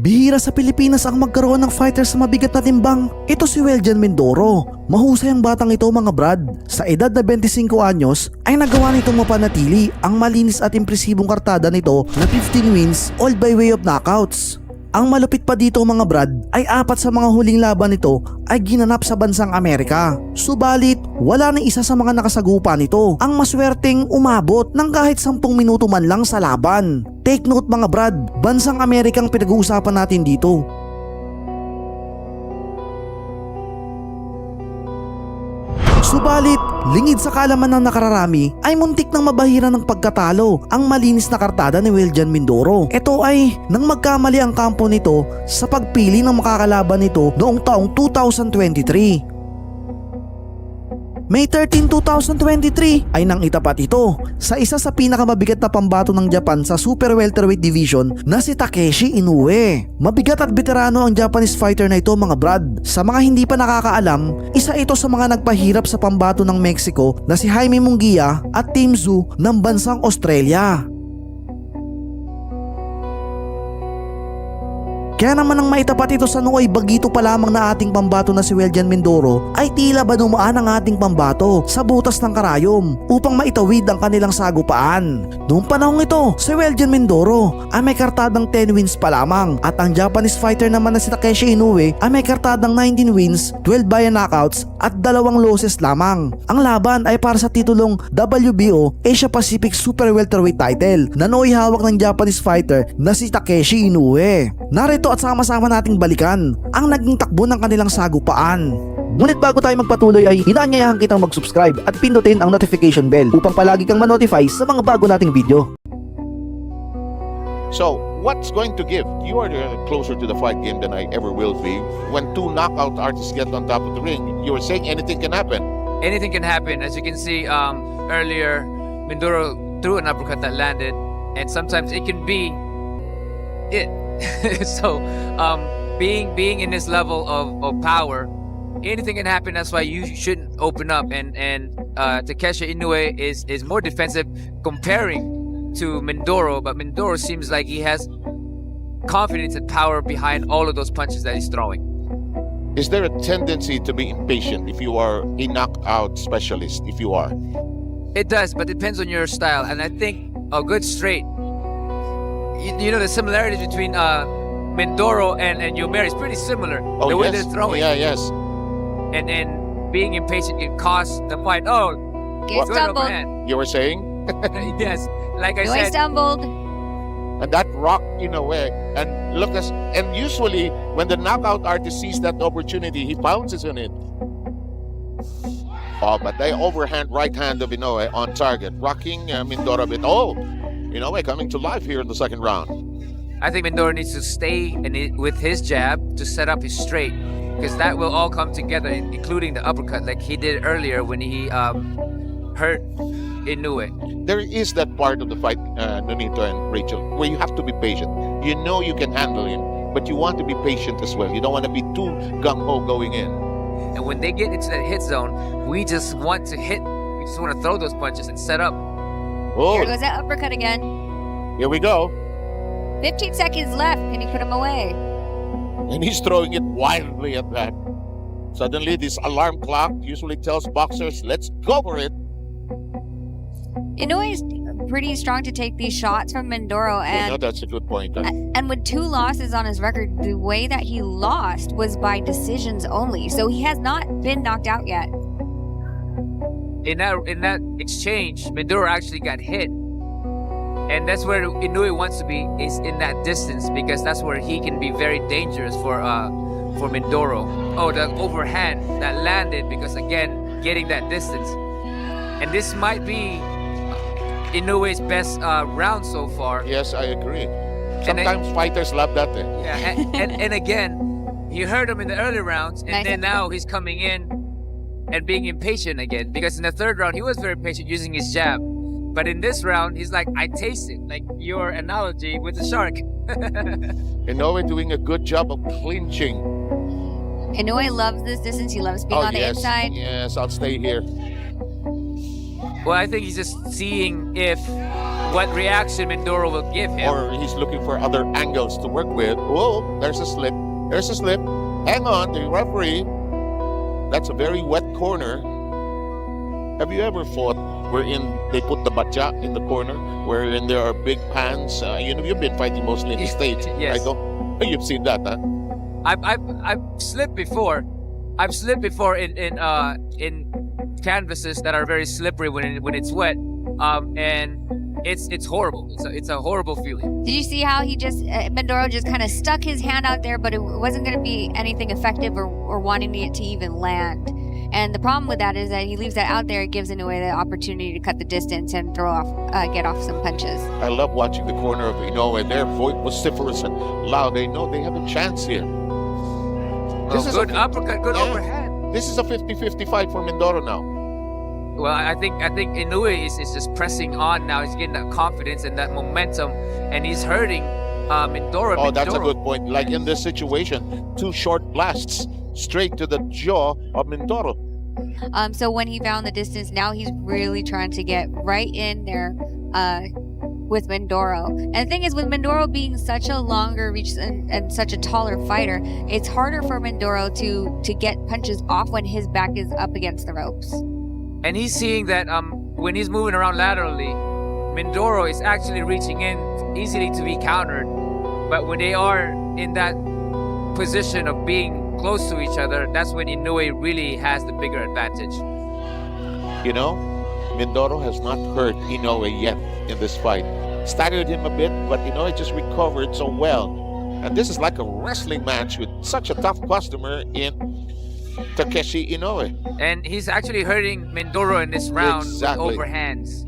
Bihira sa Pilipinas ang magkaroon ng fighter sa mabigat na timbang. Ito si Weljan Mindoro. Mahusay ang batang ito mga brad. Sa edad na 25 anyos ay nagawa nitong mapanatili ang malinis at impresibong kartada nito na 15 wins all by way of knockouts. Ang malupit pa dito mga brad ay 4 sa mga huling laban nito ay ginanap sa bansang Amerika. Subalit wala na isa sa mga nakasagupa nito ang maswerteng umabot ng kahit 10 minuto man lang sa laban. Take note mga brad, bansang Amerika ang pinag-uusapan natin dito. Subalit, lingid sa kalaman ng nakararami ay muntik nang mabahira ng pagkatalo ang malinis na kartada ni Weljan Mindoro. Ito ay nang magkamali ang kampo nito sa pagpili ng makakalaban nito noong taong 2023. May 13, 2023 ay nang itapat ito sa isa sa pinakamabigat na pambato ng Japan sa super welterweight division na si Takeshi Inoue. Mabigat at veterano ang Japanese fighter na ito mga brad. Sa mga hindi pa nakakaalam, isa ito sa mga nagpahirap sa pambato ng Mexico na si Jaime Munguia at Tim Tszyu ng bansang Australia. Kaya naman nang maitapat ito sa nooy bagito pa lamang na ating pambato na si Weljan Mindoro ay tila ba dumaan ang ating pambato sa butas ng karayom upang maitawid ang kanilang sagupaan. Noong panahong ito, si Weljan Mindoro ay may kartadang 10 wins pa lamang at ang Japanese fighter naman na si Takeshi Inoue ay may kartadang 19 wins, 12 by knockouts at 2 losses lamang. Ang laban ay para sa titulong WBO Asia Pacific Super Welterweight title na nooy hawak ng Japanese fighter na si Takeshi Inoue. Narito at sama-sama nating balikan ang naging takbo ng kanilang sagupaan. Ngunit bago tayo magpatuloy ay inaanyayahan kitang mag-subscribe at pindutin ang notification bell upang palagi kang ma-notify sa mga bago nating video. So, what's going to give? You are closer to the fight game than I ever will be. When 2 knockout artists get on top of the ring, you were saying anything can happen. Anything can happen. As you can see earlier, Mindoro threw an uppercut that landed, and sometimes it can be it. So, being in this level of power, anything can happen. That's why you shouldn't open up. And Takeshi Inoue is more defensive comparing to Mindoro, but Mindoro seems like he has confidence and power behind all of those punches that he's throwing. Is there a tendency to be impatient if you are a knockout specialist? If you are, It does, but it depends on your style. And I think a good straight, you know, the similarities between Mindoro and Yomeri is pretty similar. The way they're throwing. Yeah, yes. And being impatient can cost the fight. Oh, Get good stumbled. overhand. You were saying, Yes, like I No, I said, stumbled. and that rocked in a way. And look, and usually when the knockout artist sees that opportunity, he pounces on it. Oh, but the overhand right hand of Inoue on target, rocking Mindoro a bit. Oh, Inoue coming to life here in the second round. I think Mindoro needs to stay with his jab to set up his straight, because that will all come together, including the uppercut, like he did earlier when he hurt Inoue. There is that part of the fight, Nonito and Rachel, where you have to be patient. You know you can handle him, but you want to be patient as well. You don't want to be too gung-ho going in. And when they get into that hit zone, we just want to hit. We just want to throw those punches and set up. Oh, Here goes that uppercut again. here we go. 15 seconds left. Can you put him away? And he's throwing it wildly at that. Suddenly, this alarm clock usually tells boxers, let's go for it. Inoue is pretty strong to take these shots from Mindoro, You know, and that's a good point. and with 2 losses on his record, the way that he lost was by decisions only. So he has not been knocked out yet. In that exchange, Mindoro actually got hit. And that's where Inoue wants to be, is in that distance, because that's where he can be very dangerous for Mindoro. Oh, the overhand that landed, because again, getting that distance. And this might be Inoue's best round so far. Yes, I agree. And Sometimes fighters love that. Yeah, and again, you heard him in the early rounds, and Nice. then now he's coming in and being impatient again. Because in the third round, he was very patient using his jab. But in this round, he's like, I taste it. Like your analogy with the shark. Inoue doing a good job of clinching. Inoue loves this distance. He loves being on the yes, inside. yes, I'll stay here. Well, I think he's just seeing if what reaction Mindoro will give him. Or he's looking for other angles to work with. Whoa, there's a slip. There's a slip. Hang on, the referee. That's a very wet corner. Have you ever fought wherein they put the batya in the corner, wherein there are big pans? You've been fighting mostly in the States. Yes. Right? You've seen that, huh? I've slipped before. I've slipped before in canvases that are very slippery when it's wet. And it's horrible. It's a horrible feeling. Did you see how he just Mindoro just kind of stuck his hand out there, but it wasn't going to be anything effective or wanting it to even land. And the problem with that is that he leaves that out there. It gives Inoue the opportunity to cut the distance and get off some punches. I love watching the corner of Inoue. Their voice vociferous and loud. They know they have a chance here. This is Good a- uppercut, good Yeah. overhand. This is a 50-50 fight for Mindoro now. Well, I think Inoue is just pressing on now. He's getting that confidence and that momentum, and he's hurting Mindoro. Oh, that's a Mindoro. good point. Like in this situation, 2 short blasts straight to the jaw of Mindoro. So when he found the distance, now he's really trying to get right in there with Mindoro. And the thing is, with Mindoro being such a longer reach and such a taller fighter, it's harder for Mindoro to get punches off when his back is up against the ropes. And he's seeing that when he's moving around laterally, Mindoro is actually reaching in easily to be countered. But when they are in that position of being close to each other, that's when Inoue really has the bigger advantage. You know, Mindoro has not hurt Inoue yet in this fight. Staggered him a bit, but Inoue just recovered so well. And this is like a wrestling match with such a tough customer in Takeshi Inoue. And he's actually hurting Mindoro in this round Exactly. with overhands.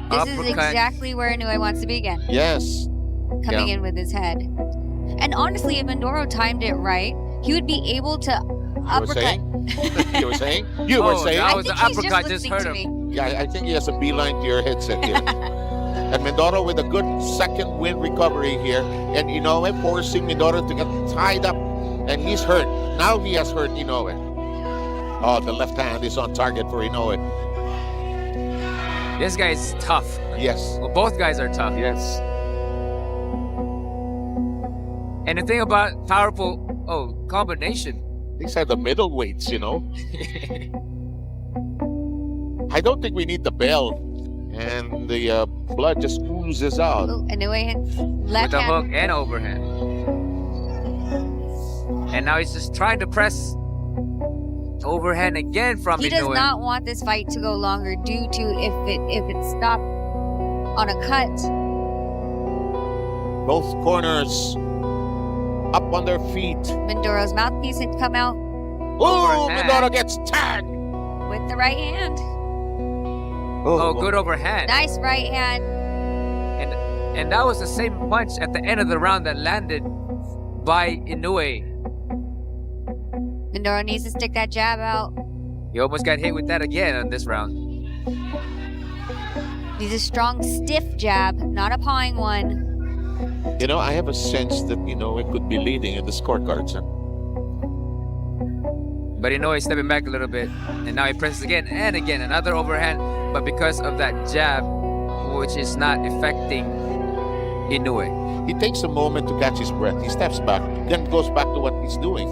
This is Uppercut. exactly where Inoue wants to be again, Yes. coming Yeah. in with his head. And honestly, if Mindoro timed it right, he would be able to You were uppercut. saying? You were saying? You were Oh, saying? that I was think the he's uppercut, just just listening hurt to him. me. Yeah, I think he has a beeline to your headset here. And Mindoro with a good second win recovery here. And Inoue forcing Mindoro to get tied up. And he's hurt. Now he has hurt Inoue. Oh, the left hand is on target for Inoue. This guy is tough. Yes. Well, both guys are tough. Yes. And the thing about powerful combination. These are the middleweights, you know. I don't think we need the bell. And the blood just oozes out. Oh, Inoue hits With left a hook hand. and overhand. And now he's just trying to press overhand again from He does Inoue. not want this fight to go longer due to if it stopped on a cut. Both corners up on their feet. Mindoro's mouthpiece had come out Oh, Overhand. Mindoro gets tagged. with the right hand. Oh, good overhand. Nice right hand. And that was the same punch at the end of the round that landed by Inoue. Mindoro needs to stick that jab out. He almost got hit with that again on this round. Needs a strong, stiff jab, not a pawing one. You know, I have a sense that Inoue could be leading in the scorecards. Huh? But Inoue is stepping back a little bit. And now he presses again and again. Another overhand. But because of that jab, which is not affecting Inoue. He takes a moment to catch his breath. He steps back, then goes back to what he's doing.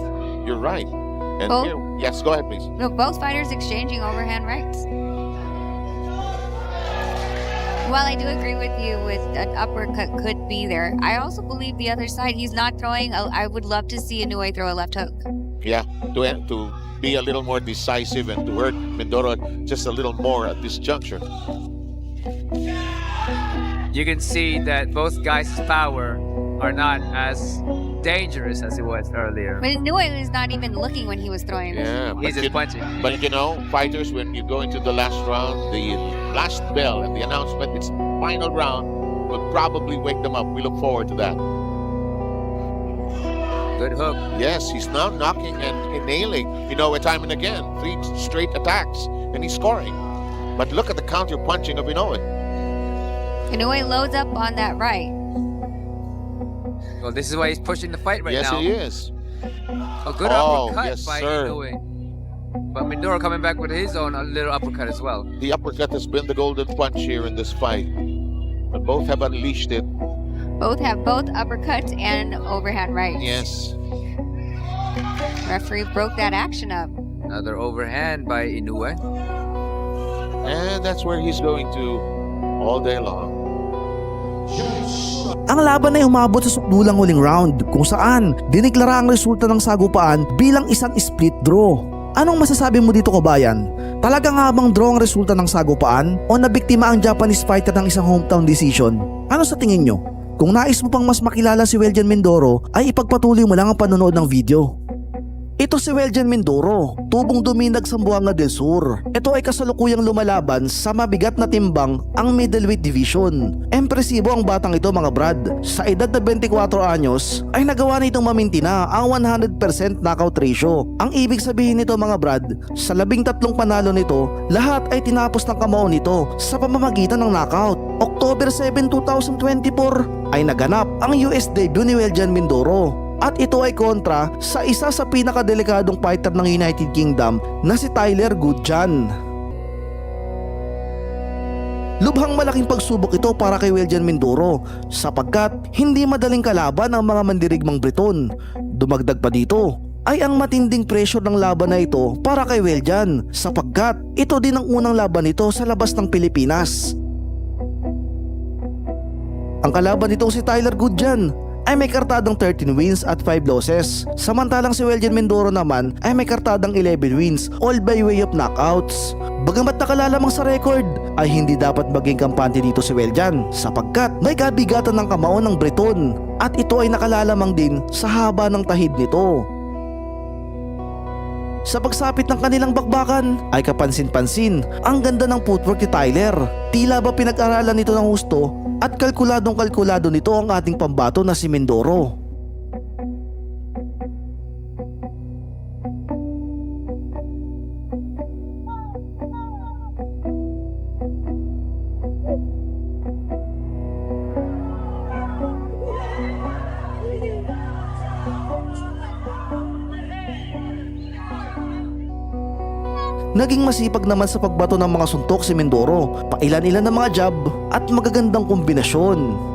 You're right. And Oh. here, yes, go ahead, please. No, both fighters exchanging overhand rights. While I do agree with you with an uppercut could be there, I also believe the other side, he's not throwing. I would love to see Inoue throw a left hook. Yeah, to be a little more decisive and to hurt Mindoro just a little more at this juncture. You can see that both guys' power are not as dangerous as it was earlier. But Inoue was not even looking when he was throwing. Yeah, He's just punching. but you know, fighters, when you go into the last round, the last bell and the announcement, it's final round, will probably wake them up. We look forward to that. Good hook. Yes, he's now knocking and nailing, time and again. 3 straight attacks, and he's scoring. But look at the counter punching of Inoue. Inoue loads up on that right. Well, this is why he's pushing the fight right Yes, now. he is. A good Oh, uppercut yes, by sir. Inoue. But Mindoro coming back with his own a little uppercut as well. The uppercut has been the golden punch here in this fight. But both have unleashed it. Both have both uppercuts and overhand rights. Yes. Referee broke that action up. Another overhand by Inoue. And that's where he's going to all day long. Ang laban ay umabot sa sukdulang huling round kung saan diniklara ang resulta ng sagupaan bilang isang split draw. Anong masasabi mo dito, kabayan? Talaga nga bang draw ang resulta ng sagupaan o nabiktima ang Japanese fighter ng isang hometown decision? Ano sa tingin nyo? Kung nais mo pang mas makilala si Weljan Mindoro ay ipagpatuloy mo lang ang panonood ng video. Ito si Weljan Mindoro, tubong duminag sa Buanga del Sur. Ito ay kasalukuyang lumalaban sa mabigat na timbang ang middleweight division. Empresibo ang batang ito, mga brad. Sa edad na 24 anyos ay nagawa na itong maminti na ang 100% knockout ratio. Ang ibig sabihin nito, mga brad, sa 13 panalo nito, lahat ay tinapos ng kamao nito sa pamamagitan ng knockout. October 7, 2024 ay naganap ang US debut ni Weljan Mindoro. At ito ay kontra sa isa sa pinakadelikadong fighter ng United Kingdom na si Tyler Goodjan. Lubhang malaking pagsubok ito para kay Weljan Mindoro sapagkat hindi madaling kalaban ang mga mandirigmang Briton. Dumagdag pa dito ay ang matinding pressure ng laban na ito para kay Weljan sapagkat ito din ang unang laban nito sa labas ng Pilipinas. Ang kalaban nitong si Tyler Goodjan ay may kartadang 13 wins at 5 losses. Samantalang si Weljan Mindoro naman ay may kartadang 11 wins, all by way of knockouts. Bagamat nakalalamang sa record, ay hindi dapat maging kampante dito si Weljan sapagkat may kabigatan ng kamao ng Briton at ito ay nakalalamang din sa haba ng tahid nito. Sa pagsapit ng kanilang bakbakan ay kapansin-pansin ang ganda ng footwork ni Tyler. Tila ba pinag-aralan nito ng husto at kalkuladong-kalkulado nito ang ating pambato na si Mindoro. Naging masipag naman sa pagbato ng mga suntok si Mindoro, pailan-ilan ng mga jab at magagandang kombinasyon.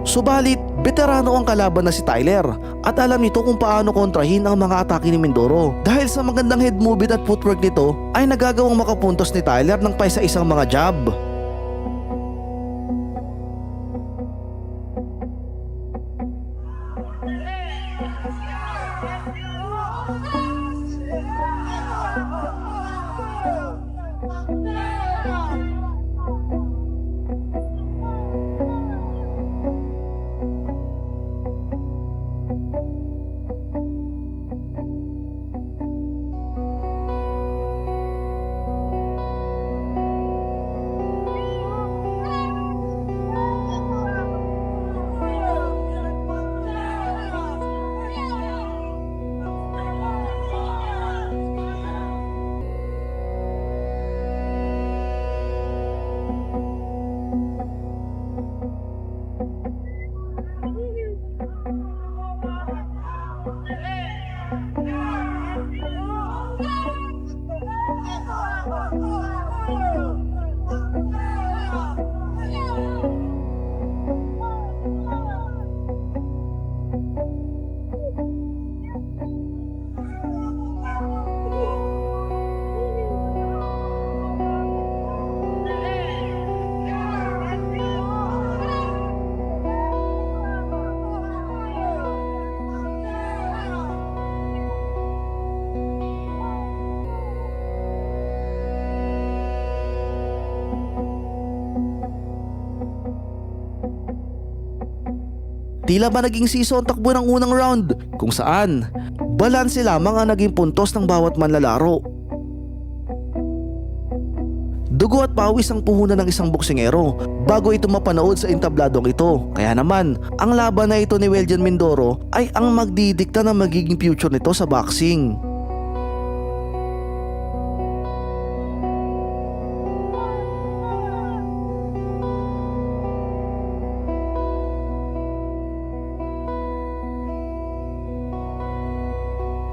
Subalit, veterano ang kalaban na si Tyler at alam nito kung paano kontrahin ang mga atake ni Mindoro. Dahil sa magandang head movement at footwork nito ay nagagawang makapuntos ni Tyler ng paisa-isang mga jab. tila ba naging siso ang takbo ng unang round kung saan balanse lamang ang naging puntos ng bawat manlalaro. Dugo at pawis ang puhunan ng isang boksingero bago ito mapanood sa entabladong ito. Kaya naman, ang laban na ito ni Weljan Mindoro ay ang magdidikta ng magiging future nito sa boxing.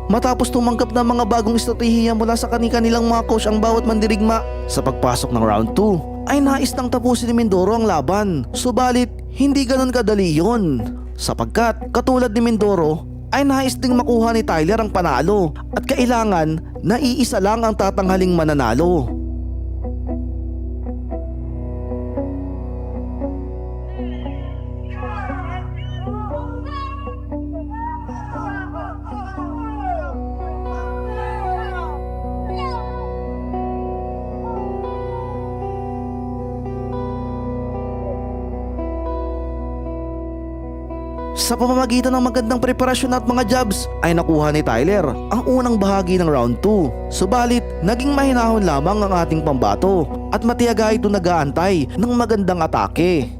Matapos tumanggap ng mga bagong estratehiya mula sa kanilang mga coach ang bawat mandirigma, sa pagpasok ng round 2 ay nais nang tapusin ni Mindoro ang laban. Subalit hindi ganon kadali yun, sapagkat katulad ni Mindoro ay nais ding makuha ni Tyler ang panalo at kailangan na iisa lang ang tatanghaling mananalo. Sa pamamagitan ng magandang preparasyon at mga jabs ay nakuha ni Tyler ang unang bahagi ng round 2. Subalit naging mahinahon lamang ang ating pambato at matiyaga ito nag-aantay ng magandang atake.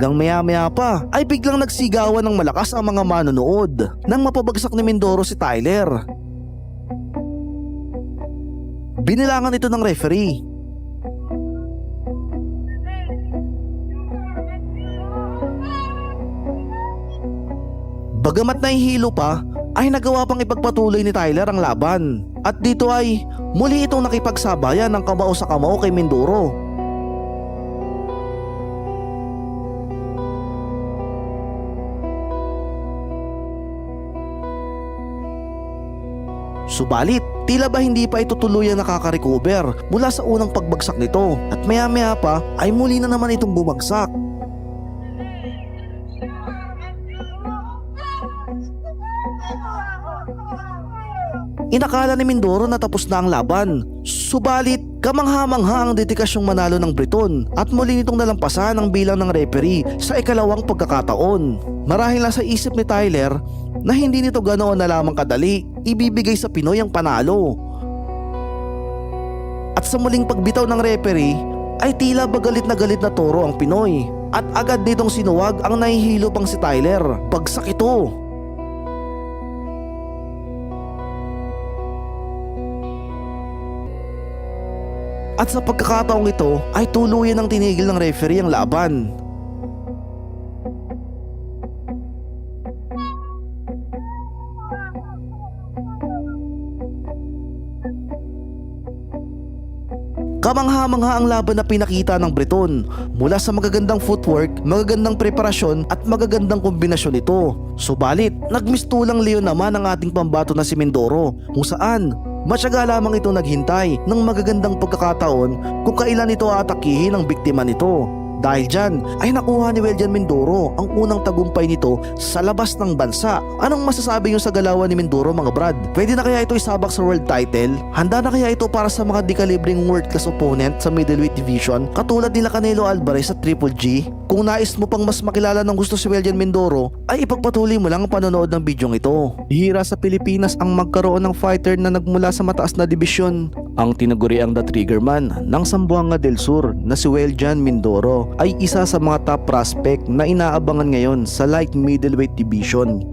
Hanggang maya-maya pa ay biglang nagsigawan ng malakas ang mga manonood nang mapabagsak ni Mindoro si Tyler. Binilangan ito ng referee. Bagamat nahihilo pa, ay nagawa pang ipagpatuloy ni Tyler ang laban. At dito ay muli itong nakipagsabayan ng kamao sa kamao kay Mindoro. Subalit, tila ba hindi pa ito tuluyang nakaka-recover mula sa unang pagbagsak nito at maya-maya pa ay muli na naman itong bumagsak. Inakala ni Mindoro na tapos na ang laban. Subalit, kamangha-mangha ang dedikasyong manalo ng Briton at muli nitong nalampasan ang bilang ng referee sa ikalawang pagkakataon. Marahil nasa isip ni Tyler na hindi nito ganoon na lamang kadali ibibigay sa Pinoy ang panalo. At sa muling pagbitaw ng referee ay tila ba galit na toro ang Pinoy at agad nitong sinuwag ang nahihilo pang si Tyler. Bagsak ito. At sa pagkakataong ito ay tuluyan ng tinigil ng referee ang laban. Kamangha-mangha ang laban na pinakita ng Briton mula sa magagandang footwork, magagandang preparasyon at magagandang kombinasyon nito. Subalit, nagmistulang leon naman ang ating pambato na si Mindoro kung saan matyaga lamang ito naghintay ng magagandang pagkakataon kung kailan ito aatakihin ang biktima nito. Dahil dyan ay nakuha ni Weljan Mindoro ang unang tagumpay nito sa labas ng bansa. Anong masasabi nyo sa galawan ni Mindoro mga brad? Pwede na kaya ito isabak sa world title? Handa na kaya ito para sa mga di-kalibring world class opponent sa middleweight division katulad nila Canelo Alvarez at Triple G? Kung nais mo pang mas makilala ng gusto si Weljan Mindoro ay ipagpatuloy mo lang ang panonood ng bidyong ito. Bihira sa Pilipinas ang magkaroon ng fighter na nagmula sa mataas na dibisyon. Ang tinaguriang The Triggerman ng Zamboanga del Sur na si Weljan Mindoro ay isa sa mga top prospect na inaabangan ngayon sa light middleweight division.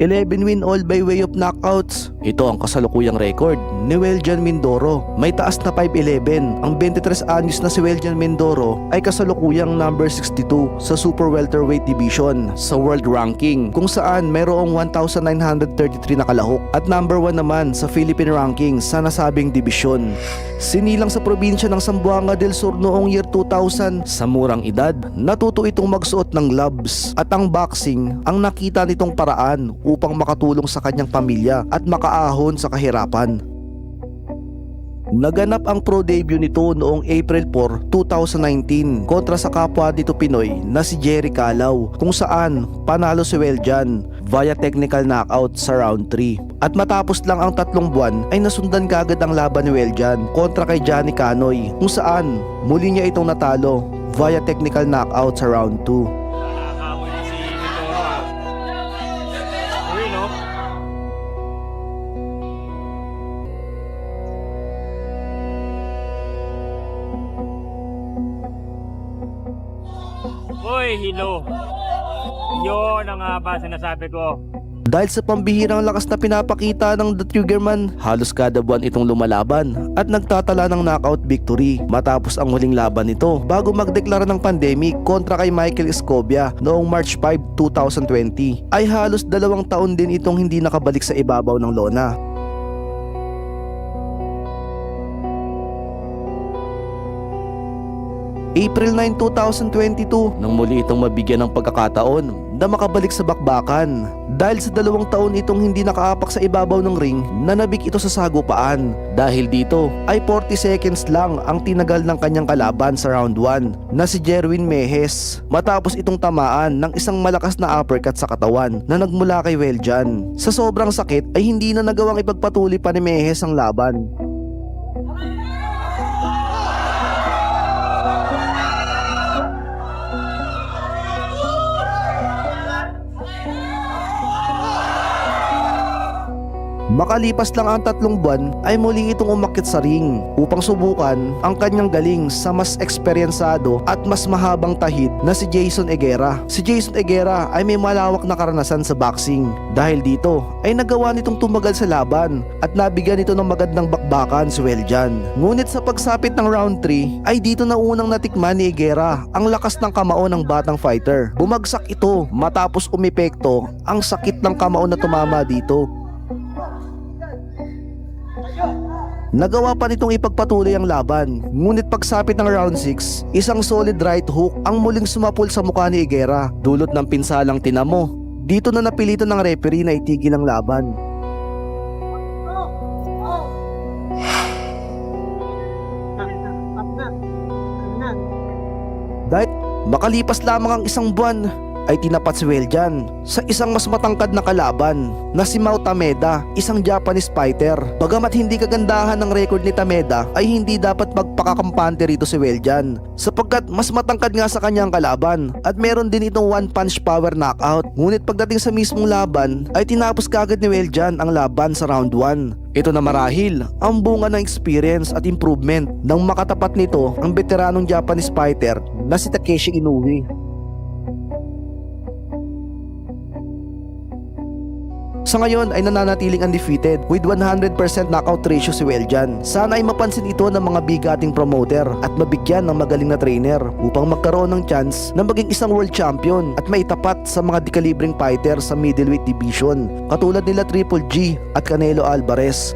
11 win all by way of knockouts. Ito ang kasalukuyang record ni Weljan Mindoro. May taas na 5'11". Ang 23 anyos na si Weljan Mindoro ay kasalukuyang number 62 sa super welterweight division sa world ranking, kung saan mayroong 1,933 na kalahok at number 1 naman sa Philippine ranking sa nasabing division. Sinilang sa probinsya ng Zamboanga del Sur noong year 2000. Sa murang edad, natuto itong magsuot ng gloves at ang boxing ang nakita nitong paraan upang makatulong sa kanyang pamilya at makaahon sa kahirapan. Naganap ang pro debut nito noong April 4, 2019 kontra sa kapwa dito Pinoy na si Jerry Calao, kung saan panalo si Weljan via technical knockout sa round 3. At matapos lang ang 3 buwan ay nasundan kaagad ang laban ni Weljan kontra kay Johnny Canoy, kung saan muli niya itong natalo via technical knockout sa round 2. Uy, hilo. Yun ang ba sinasabi ko. Dahil sa pambihirang lakas na pinapakita ng The Triggerman, halos kada buwan itong lumalaban at nagtatala ng knockout victory matapos ang huling laban nito bago magdeklara ng pandemic kontra kay Michael Escobia noong March 5, 2020. Ay halos 2 taon din itong hindi nakabalik sa ibabaw ng lona. April 9, 2022 nang muli itong mabigyan ng pagkakataon na makabalik sa bakbakan. Dahil sa 2 taon itong hindi nakaapak sa ibabaw ng ring, nanabik ito sa sagupaan. Dahil dito ay 40 seconds lang ang tinagal ng kanyang kalaban sa round 1 na si Jerwin Mejes matapos itong tamaan ng isang malakas na uppercut sa katawan na nagmula kay Weljan. Sa sobrang sakit ay hindi na nagawang ipagpatuloy pa ni Mejes ang laban. Makalipas lang ang 3 buwan ay muli itong umakyat sa ring upang subukan ang kanyang galing sa mas eksperyensado at mas mahabang tahid na si Jason Eguera. Si Jason Eguera ay may malawak na karanasan sa boxing. Dahil dito ay nagawa nitong tumagal sa laban at nabigyan ito ng magandang bakbakan si Weljan. Ngunit sa pagsapit ng round 3 ay dito na unang natikman ni Eguera ang lakas ng kamao ng batang fighter. Bumagsak ito matapos umepekto ang sakit ng kamao na tumama dito. Nagawa pa nitong ipagpatuloy ang laban, ngunit pagsapit ng round 6, isang solid right hook ang muling sumapul sa mukha ni Eguera, dulot ng pinsalang tinamo. Dito na napilitan ng referee na itigil ang laban. Dahil makalipas lamang ang 1 buwan, ay tinapat si Weljan sa isang mas matangkad na kalaban na si Mao Tameda, isang Japanese fighter. Bagamat hindi kagandahan ng record ni Tameda ay hindi dapat magpakakampante rito si Weljan sapagkat mas matangkad nga sa kanyang kalaban at meron din itong 1-punch power knockout. Ngunit pagdating sa mismong laban ay tinapos kaagad ni Weljan ang laban sa round 1. Ito na marahil ang bunga ng experience at improvement nang makatapat nito ang veteranong Japanese fighter na si Takeshi Inoue. Sa ngayon ay nananatiling undefeated with 100% knockout ratio si Weljan. Sana ay mapansin ito ng mga bigating promoter at mabigyan ng magaling na trainer upang magkaroon ng chance na maging isang world champion at maitapat sa mga di-kalibring fighter sa middleweight division katulad nila Triple G at Canelo Alvarez.